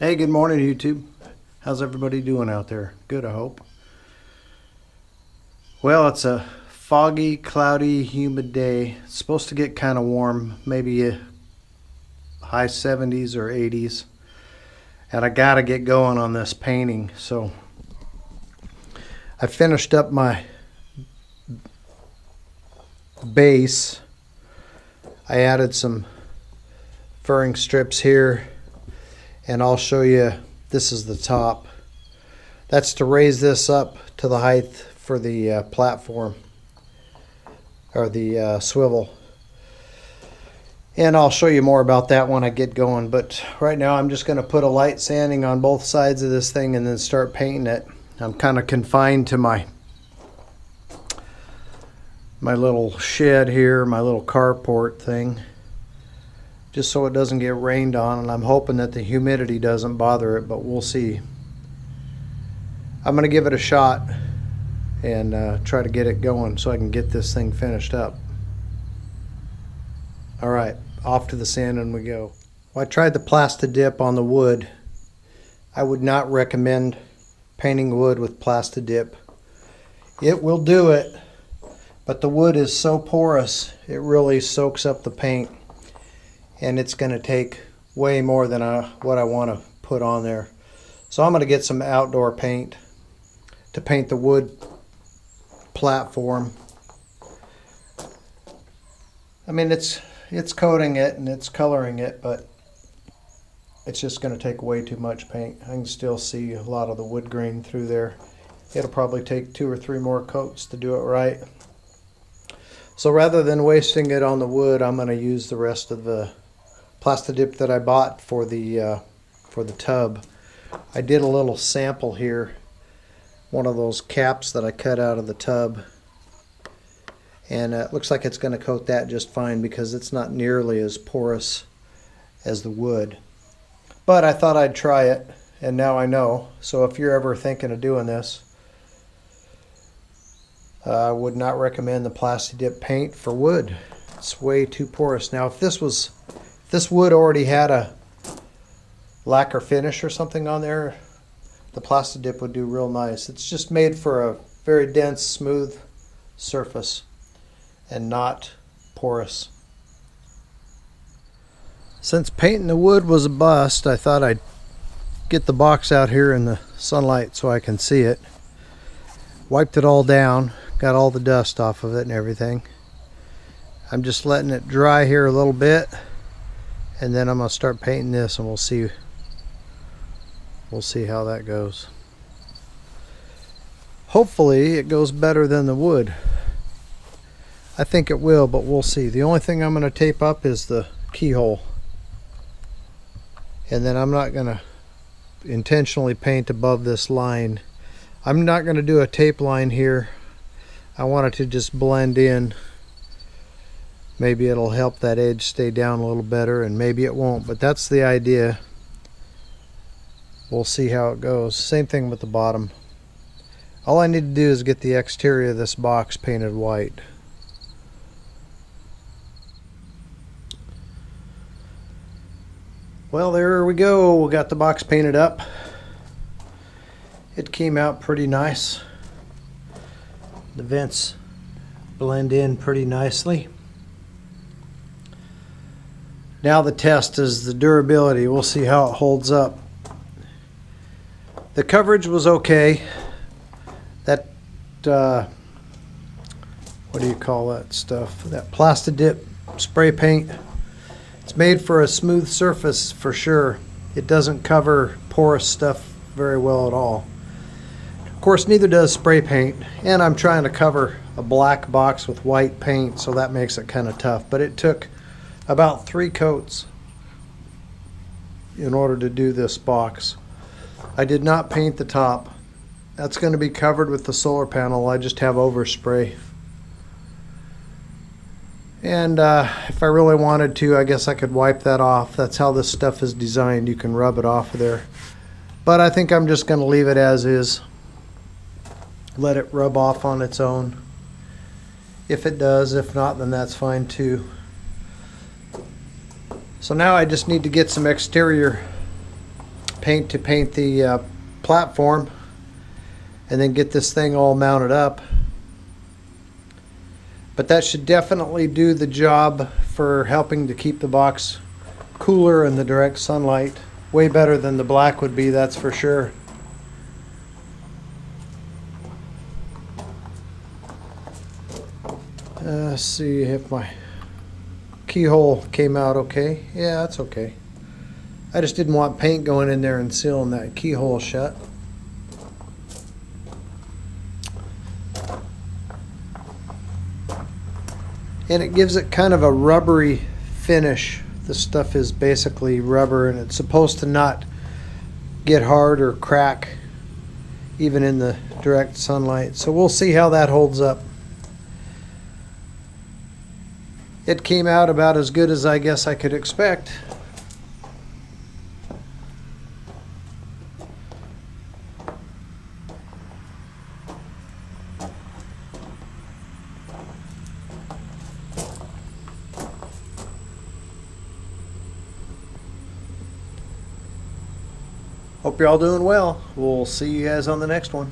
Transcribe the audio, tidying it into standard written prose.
Hey, good morning, YouTube. How's everybody doing out there? Good, I hope. Well, it's a foggy, cloudy, humid day. It's supposed to get kind of warm, maybe a high 70s or 80s. And I gotta get going on this painting. So I finished up my base. I added some furring strips here. And I'll show you, this is the top. That's to raise this up to the height for the platform, or the swivel. And I'll show you more about that when I get going. But right now I'm just going to put a light sanding on both sides of this thing and then start painting it. I'm kind of confined to my little shed here, my little carport thing, just so it doesn't get rained on, and I'm hoping that the humidity doesn't bother it, but we'll see. I'm gonna give it a shot and try to get it going so I can get this thing finished up. All right, off to the sanding we go. Well, I tried the Plasti Dip on the wood. I would not recommend painting wood with Plasti Dip. It will do it, but the wood is so porous, it really soaks up the paint. And it's going to take way more than what I want to put on there. So I'm going to get some outdoor paint to paint the wood platform. I mean, it's coating it and it's coloring it, but it's just going to take way too much paint. I can still see a lot of the wood grain through there. It'll probably take 2 or 3 more coats to do it right. So rather than wasting it on the wood, I'm going to use the rest of the Plasti Dip that I bought for the tub. I did a little sample here, one of those caps that I cut out of the tub, and it looks like it's going to coat that just fine because it's not nearly as porous as the wood. But I thought I'd try it, and now I know. So if you're ever thinking of doing this, I would not recommend the Plasti Dip paint for wood. It's way too porous. Now if this wood already had a lacquer finish or something on there, the Plasti Dip would do real nice. It's just made for a very dense, smooth surface and not porous. Since painting the wood was a bust, I thought I'd get the box out here in the sunlight so I can see it. Wiped it all down, got all the dust off of it and everything. I'm just letting it dry here a little bit, and then I'm going to start painting this, and we'll see how that goes. Hopefully it goes better than the wood. I think it will, but we'll see. The only thing I'm going to tape up is the keyhole, and then I'm not going to intentionally paint above this line. I'm not going to do a tape line here. I want it to just blend in. Maybe it'll help that edge stay down a little better, and maybe it won't, but that's the idea. We'll see how it goes. Same thing with the bottom. All I need to do is get the exterior of this box painted white. Well, there we go. We got the box painted up. It came out pretty nice. The vents blend in pretty nicely. Now the test is the durability. We'll see how it holds up. The coverage was okay. That what do you call that stuff? That Plasti Dip spray paint. It's made for a smooth surface for sure. It doesn't cover porous stuff very well at all. Of course, neither does spray paint, and I'm trying to cover a black box with white paint, so that makes it kind of tough. But it took about 3 coats in order to do this box. I did not paint the top. That's going to be covered with the solar panel. I just have overspray. And if I really wanted to, I guess I could wipe that off. That's how this stuff is designed. You can rub it off of there. But I think I'm just going to leave it as is. Let it rub off on its own. If it does, if not, then that's fine too. So now I just need to get some exterior paint to paint the platform and then get this thing all mounted up. But that should definitely do the job for helping to keep the box cooler in the direct sunlight. Way better than the black would be, that's for sure. Let's see if my keyhole came out okay. Yeah, that's okay. I just didn't want paint going in there and sealing that keyhole shut. And it gives it kind of a rubbery finish. The stuff is basically rubber, and it's supposed to not get hard or crack even in the direct sunlight. So we'll see how that holds up. It came out about as good as I guess I could expect. Hope you're all doing well. We'll see you guys on the next one.